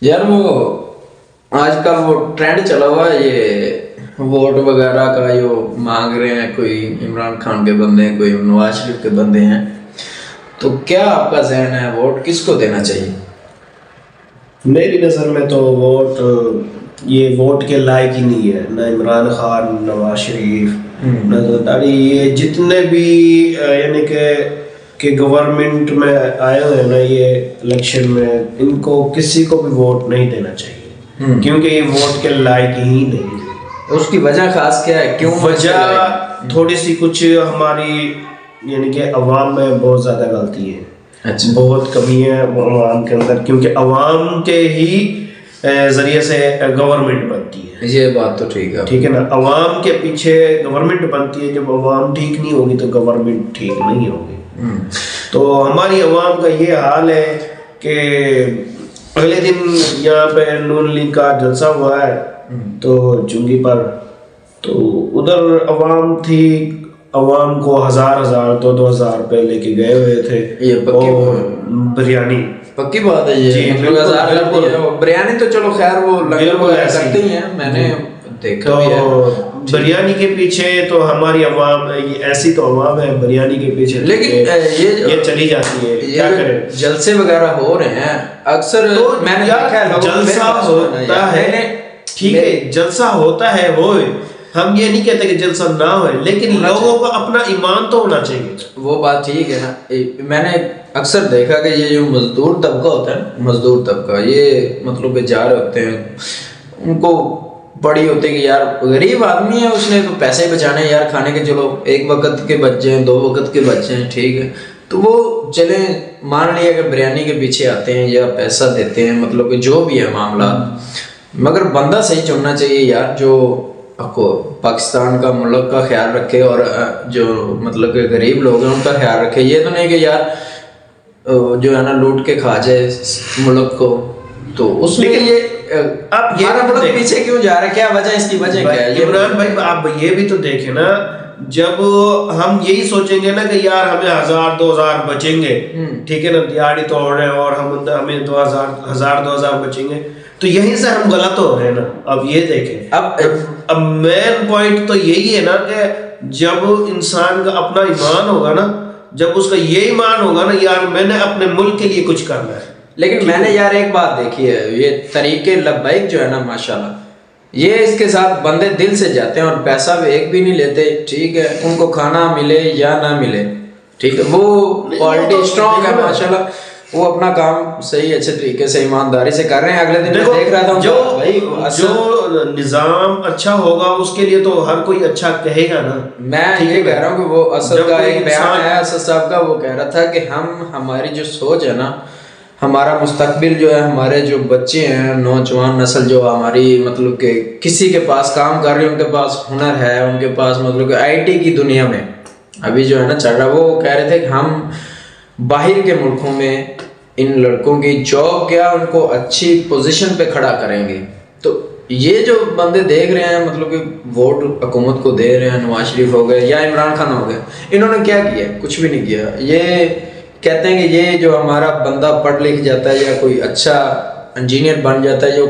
یار وہ آج کل وہ ٹرینڈ چلا ہوا ہے یہ ووٹ وغیرہ کا، جو مانگ رہے ہیں، کوئی عمران خان کے بندے ہیں، کوئی نواز شریف کے بندے ہیں، تو کیا آپ کا ذہن ہے ووٹ کس کو دینا چاہیے؟ میری نظر میں تو ووٹ یہ ووٹ کے لائق ہی نہیں ہے، نہ عمران خان، نواز شریف، نہ زرداری، یہ جتنے بھی یعنی کہ گورنمنٹ میں آئے ہوئے ہیں نا یہ الیکشن میں، ان کو کسی کو بھی ووٹ نہیں دینا چاہیے، کیونکہ یہ ووٹ کے لائق ہی نہیں ہے۔ اس کی وجہ خاص کیا ہے؟ کیوں؟ وجہ تھوڑی سی کچھ ہماری یعنی کہ عوام میں بہت زیادہ غلطی ہے، بہت کمی ہے عوام کے اندر، کیونکہ عوام کے ہی ذریعے سے گورنمنٹ بنتی ہے۔ یہ بات تو ٹھیک ہے، ٹھیک ہے نا، عوام کے پیچھے گورنمنٹ بنتی ہے، جب عوام ٹھیک نہیں ہوگی تو گورنمنٹ ٹھیک نہیں ہوگی۔ تو ہماری عوام کا یہ حال ہے کہ اگلے دن یہاں پہ نون لیگ کا جلسہ ہوا ہے تو چنگی پر، تو ادھر عوام تھی، عوام کو 1000 2,000 روپے لے کے گئے ہوئے تھے، اور بریانی پکی بات ہے یہ، بریانی تو چلو خیر وہ لنگر کرتے ہی ہیں، میں نے دیکھا بھی ہے۔ بریانی کے پیچھے تو ہماری عوام ایسی تو عوام ہے بریانی کے پیچھے، لیکن یہ چلی جاتی ہے، کیا کریں؟ جلسے وغیرہ ہو رہے ہیں اکثر، میں نے دیکھا ہے جلسہ ہوتا ہے، ٹھیک ہے جلسہ ہوتا ہے، ہوئے، ہم یہ نہیں کہتے کہ جلسہ نہ ہوئے، لیکن لوگوں کو اپنا ایمان تو ہونا چاہیے۔ وہ بات ٹھیک ہے، میں نے اکثر دیکھا کہ یہ جو مزدور طبقہ ہوتا ہے، مزدور طبقہ، یہ مطلب کہ جا رہے ہوتے ہیں، ان کو بڑی ہوتی ہے کہ یار غریب آدمی ہے، اس نے تو پیسے بچانے ہیں یار کھانے کے، چلو ایک وقت کے بچے ہیں، 2 وقت کے بچے ہیں، ٹھیک ہے، تو وہ چلیں مان لیا کہ بریانی کے پیچھے آتے ہیں یا پیسہ دیتے ہیں، مطلب کہ جو بھی ہے معاملات، مگر بندہ صحیح چننا چاہیے یار، جو پاکستان کا ملک کا خیال رکھے، اور جو مطلب کہ غریب لوگ ہیں ان کا خیال رکھے۔ یہ تو نہیں کہ یار جو ہے نا لوٹ کے کھا جائے ملک کو، تو اس میں یہ اب ہمارا ملک پیچھے کیوں جا رہا ہے؟ کیا وجہ، اس کی وجہ کیا ہے؟ عمران بھائی آپ یہ بھی تو دیکھیں نا، جب ہم یہی سوچیں گے نا کہ یار ہمیں 1000 2,000 بچیں گے، ٹھیک ہے نا، دیہڑی توڑ رہے ہیں اور ہمیں 2,000 بچیں گے، تو یہیں سے ہم غلط ہو رہے ہیں نا۔ اب یہ دیکھیں، اب مین پوائنٹ تو یہی ہے نا کہ جب انسان کا اپنا ایمان ہوگا نا، جب اس کا یہ ایمان ہوگا نا یار میں نے اپنے ملک کے لیے کچھ کرنا ہے۔ لیکن میں نے یار ایک بات دیکھی ہے، یہ طریقے لبیک جو ہے نا ماشاءاللہ، یہ اس کے ساتھ بندے دل سے جاتے ہیں اور پیسہ بھی ایک بھی نہیں لیتے، ٹھیک ہے، ان کو کھانا ملے یا نہ ملے، ٹھیک ہے، وہ کوالٹی اسٹرانگ ہے ماشاءاللہ، وہ اپنا کام صحیح اچھے طریقے سے ایمانداری سے کر رہے ہیں۔ اگلے دن میں دیکھ رہا تھا جو نظام اچھا ہوگا اس کے لیے تو ہر کوئی اچھا کہے گا نا۔ میں یہ کہہ رہا ہوں کہ وہ اسد کا ایک بیان ہے، اسد صاحب کا، وہ کہہ رہا تھا کہ ہماری جو سوچ ہے نا، ہمارا مستقبل جو ہے، ہمارے جو بچے ہیں، نوجوان نسل جو ہماری مطلب کہ کسی کے پاس کام کر رہی ہے، ان کے پاس ہنر ہے، ان کے پاس مطلب کہ آئی ٹی کی دنیا میں ابھی جو ہے نا چل رہا ہے، وہ کہہ رہے تھے کہ ہم باہر کے ملکوں میں ان لڑکوں کی جاب کیا، ان کو اچھی پوزیشن پہ کھڑا کریں گے۔ تو یہ جو بندے دیکھ رہے ہیں مطلب کہ ووٹ حکومت کو دے رہے ہیں، نواز شریف ہو گئے یا عمران خان ہو گئے، انہوں نے کیا کیا؟ کچھ بھی نہیں کیا۔ یہ کہتے ہیں کہ یہ جو ہمارا بندہ پڑھ لکھ جاتا ہے یا کوئی اچھا انجینئر بن جاتا ہے، جو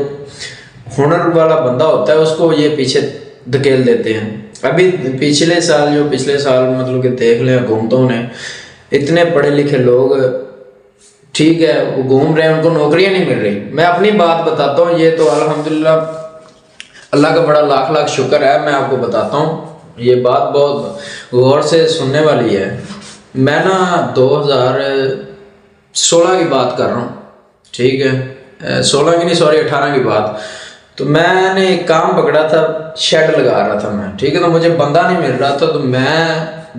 ہنر والا بندہ ہوتا ہے، اس کو یہ پیچھے دھکیل دیتے ہیں۔ ابھی پچھلے سال مطلب کہ دیکھ لیں، حکومتوں نے اتنے پڑھے لکھے لوگ، ٹھیک ہے، وہ گھوم رہے ہیں، ان کو نوکریاں نہیں مل رہی۔ میں اپنی بات بتاتا ہوں، یہ تو الحمدللہ اللہ کا بڑا لاکھ لاکھ شکر ہے، میں آپ کو بتاتا ہوں، یہ بات بہت غور سے سننے والی ہے۔ میں نا 2016 کی بات کر رہا ہوں، ٹھیک ہے، 16 کی نہیں، سوری 18 کی بات، تو میں نے ایک کام پکڑا تھا، شیڈ لگا رہا تھا میں، ٹھیک ہے، تو مجھے بندہ نہیں مل رہا تھا، تو میں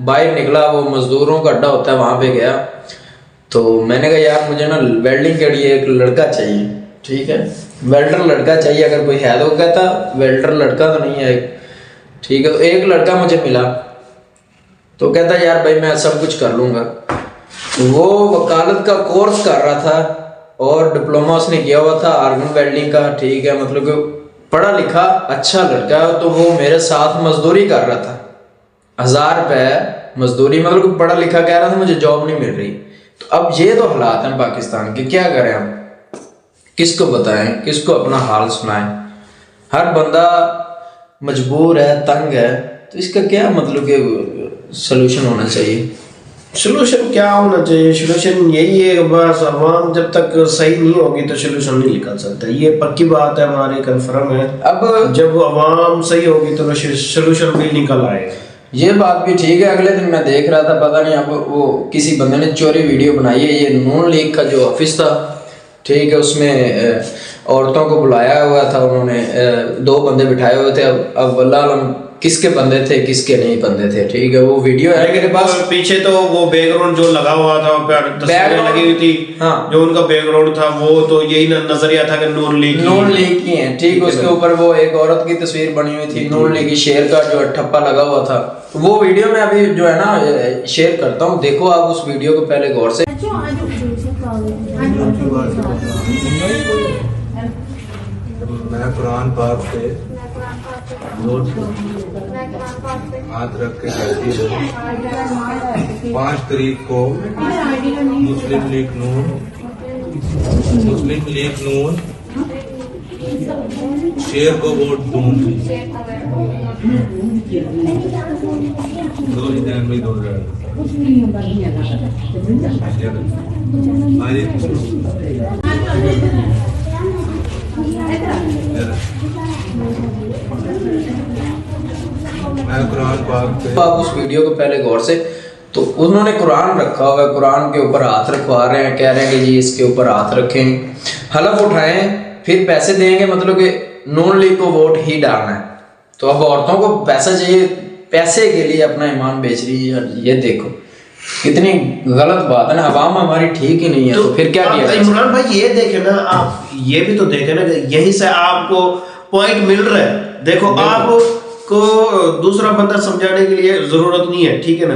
باہر نکلا، وہ مزدوروں کا اڈا ہوتا ہے وہاں پہ گیا، تو میں نے کہا یار مجھے نا ویلڈنگ کے لیے ایک لڑکا چاہیے، ٹھیک ہے، ویلڈر لڑکا چاہیے، اگر کوئی ہے تو کہتا ویلڈر لڑکا تو نہیں ہے، ٹھیک ہے، تو ایک لڑکا مجھے ملا، تو کہتا یار بھائی میں سب کچھ کر لوں گا۔ وہ وکالت کا کورس کر رہا تھا اور ڈپلوما اس نے کیا ہوا تھا آرگن ویلڈنگ کا، ٹھیک ہے، مطلب کہ پڑھا لکھا اچھا لڑکا، تو وہ میرے ساتھ مزدوری کر رہا تھا، 1000 روپے مزدوری، مطلب کہ پڑھا لکھا کہہ رہا تھا مجھے جاب نہیں مل رہی۔ تو اب یہ تو حالات ہیں پاکستان کے، کیا کریں ہم؟ کس کو بتائیں, کس کو اپنا حال سنائیں. ہر بندہ مجبور ہے, تنگ ہے, تو اس کا کیا مطلب کہ سلوشن ہونا چاہیے؟ سلوشن کیا ہونا چاہیے؟ سلوشن یہی ہے بس عوام جب تک صحیح نہیں ہوگی تو سلوشن نہیں نکل سکتا. یہ پکی بات ہے ہماری, کنفرم ہے. اب جب عوام صحیح ہوگی تو سلوشن بھی نکل آئے گا. یہ بات بھی ٹھیک ہے. اگلے دن میں دیکھ رہا تھا, پتہ نہیں اب وہ کسی بندے نے چوری ویڈیو بنائی ہے. یہ نون لیگ کا جو آفس تھا, ٹھیک ہے, اس میں عورتوں کو بلایا ہوا تھا انہوں نے, 2 بندے بٹھائے ہوئے تھے. اب واللہ علم کس کے بندے تھے کس کے نہیں بندے تھے, ٹھیک ہے. وہ ویڈیو ہے میرے پاس. پیچھے تو وہ بیک گراؤنڈ جو لگا ہوا تھا, تصویریں لگی ہوئی تھی, جو ان کا بیک گراؤنڈ تھا وہ تو یہی نظریہ تھا کہ نون لیگ کی ہیں, ٹھیک. اس کے اوپر وہ ایک عورت کی تصویر بنی ہوئی تھی, نون لیگ کی شیر کا جو ٹھپا لگا ہوا تھا. وہ ویڈیو میں ابھی جو ہے نا شیئر کرتا ہوں, دیکھو آپ اس ویڈیو کو پہلے غور سے. میں قرآن پاک سے ہاتھ رکھ کے کہتی ہوں 5 تاریخ کو مسلم لیگ نون شیر کو ووٹ دوں گی. آپ اس ویڈیو کو پہلے غور سے, تو انہوں نے قرآن رکھا ہوا ہے, قرآن کے اوپر ہاتھ رکھوا رہے ہیں, کہہ رہے ہیں کہ جی اس کے اوپر ہاتھ رکھیں, حلف اٹھائیں, پھر پیسے دیں گے, مطلب کہ نون لیگ کو ووٹ ہی ڈالنا ہے. تو اب عورتوں کو پیسہ چاہیے, پیسے کے لیے اپنا ایمان بیچ رہی ہے. یہ دیکھو کتنی غلط بات ہے نا. عوام ہماری ٹھیک ہی نہیں ہے, تو پھر کیا کیا جائے؟ عمران بھائی یہ دیکھیں نا, آپ یہ بھی تو دیکھیں نا کہ یہی سے آپ کو پوائنٹ مل رہا ہے. دیکھو آپ کو دوسرا بندہ سمجھانے کے لیے ضرورت نہیں ہے, ٹھیک ہے نا,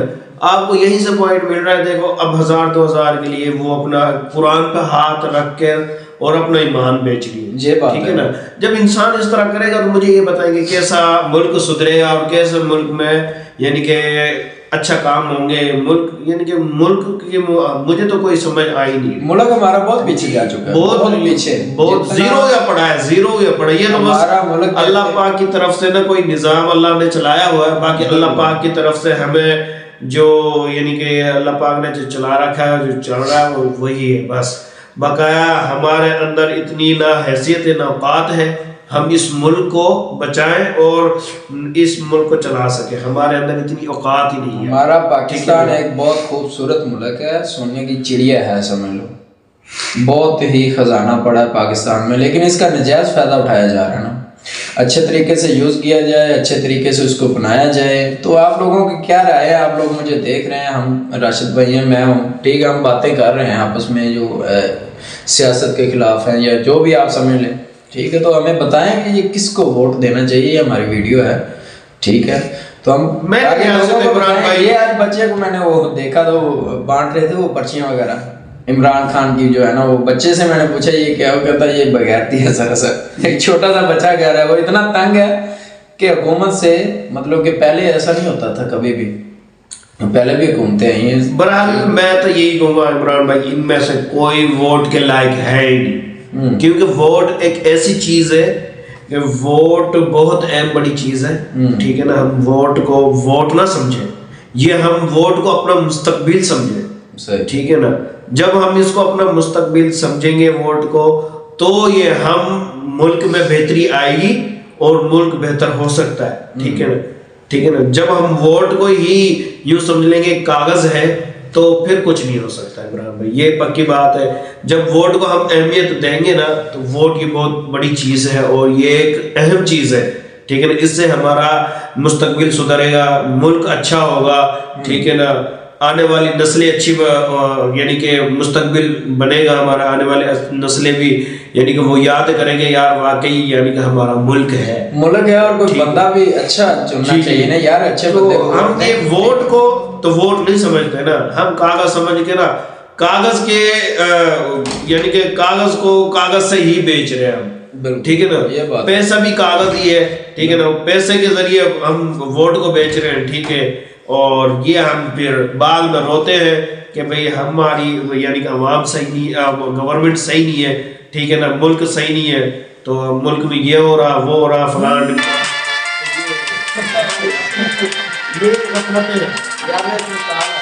آپ کو یہیں سے پوائنٹ مل رہا ہے. دیکھو اب 1000-2000 کے لیے وہ اپنا قرآن پہ ہاتھ رکھ کے اور اپنا ایمان بیچ رہی ہے, ٹھیک ہے نا. جب انسان اس طرح کرے گا تو مجھے یہ بتائیں گے کیسا ملک سدھرے گا اور کیسے ملک میں یعنی کہ اچھا کام ہوں گے. ملک یعنی کہ ملک کی مجھے تو کوئی سمجھ آئی نہیں. ملک ہمارا بہت پیچھے جا چکا ہے, بہت پیچھے, بہت زیرو یا پڑا ہے, زیرو یا پڑا. یہ تو بس اللہ پاک کی طرف سے نا کوئی نظام اللہ نے چلایا ہوا ہے. باقی اللہ پاک کی طرف سے ہمیں جو یعنی کہ اللہ پاک نے جو چلا رکھا ہے, جو چل رہا ہے وہی ہے بس. بقایا ہمارے اندر اتنی نہ حیثیت نہ اوقات ہے ہم اس ملک کو بچائیں اور اس ملک کو چلا سکیں. ہمارے اندر اتنی اوقات ہی نہیں ہے. ہمارا پاکستان ایک بہت خوبصورت ملک ہے, سونے کی چڑیا ہے سمجھ لو, بہت ہی خزانہ پڑا ہے پاکستان میں, لیکن اس کا نجائز فائدہ اٹھایا جا رہا ہے نا. اچھے طریقے سے یوز کیا جائے, اچھے طریقے سے اس کو بنایا جائے. تو آپ لوگوں کی کیا رائے ہے؟ آپ لوگ مجھے دیکھ رہے ہیں, ہم راشد بھائی ہیں, میں ہوں, ٹھیک ہے, ہم باتیں کر رہے ہیں آپس میں جو سیاست کے خلاف ہیں یا جو بھی آپ سمجھ لیں, ٹھیک ہے. تو ہمیں بتائیں کہ یہ کس کو ووٹ دینا چاہیے. یہ ہماری ویڈیو ہے, ٹھیک ہے. تو ہم یہ آج بچے کو میں نے وہ دیکھا تھا, وہ بانٹ رہے تھے وہ پرچیاں وغیرہ, عمران خان کی جو ہے نا, وہ بچے سے میں نے پوچھا یہ کیا, وہ کہتا یہ بغیرتی ہے سراسر. ایک چھوٹا سا بچہ کہہ رہا ہے, وہ اتنا تنگ ہے کہ حکومت سے, مطلب کہ پہلے ایسا نہیں ہوتا تھا کبھی بھی, پہلے بھی حکومتیں ہیں. بہرحال میں تو یہی کہوں گا عمران بھائی, ان میں سے کوئی ووٹ کے لائق ہے ہی نہیں, کیونکہ ووٹ ایک ایسی چیز ہے کہ ووٹ بہت اہم بڑی چیز ہے, ٹھیک ہے نا. ہم ووٹ کو ووٹ نہ سمجھیں, یہ ہم ووٹ کو اپنا مستقبل سمجھیں, ٹھیک ہے نا. جب ہم اس کو اپنا مستقبل سمجھیں گے ووٹ کو, تو یہ ہم ملک میں بہتری آئے گی اور ملک بہتر ہو سکتا ہے, ٹھیک ہے نا, ٹھیک ہے نا. جب ہم ووٹ کو ہی یوں سمجھ لیں گے کاغذ ہے تو پھر کچھ نہیں ہو سکتا ہے عمران بھائی, یہ پکی بات ہے. جب ووٹ کو ہم اہمیت دیں گے نا تو ووٹ یہ بہت بڑی چیز ہے اور یہ ایک اہم چیز ہے, ٹھیک ہے نا. اس سے ہمارا مستقبل سدھرے گا, ملک اچھا ہوگا, ٹھیک ہے نا. آنے والی نسلیں اچھی یعنی کہ مستقبل بنے گا ہمارا, آنے والی نسلیں بھی یعنی کہ وہ یاد کریں گے یار واقعی یعنی کہ ہمارا ملک ہے اور کوئی بندہ بھی اچھا چننا چاہیے نا یار, اچھے بندے کو. ہم یہ ووٹ کو تو ووٹ نہیں سمجھتے نا, ہم کاغذ سمجھ کے نا, کاغذ کے یعنی کہ کاغذ کو کاغذ سے ہی بیچ رہے ہیں ہم, ٹھیک ہے نا. پیسہ بھی کاغذ ہی ہے, ٹھیک ہے نا. پیسے کے ذریعے ہم ووٹ کو بیچ رہے ہیں, ٹھیک ہے. اور یہ ہم پھر بعد میں روتے ہیں کہ بھئی ہماری یعنی کہ عوام صحیح نہیں, گورنمنٹ صحیح نہیں ہے, ٹھیک ہے نا, ملک صحیح نہیں ہے تو ملک میں یہ ہو رہا وہ ہو رہا فلان, یہ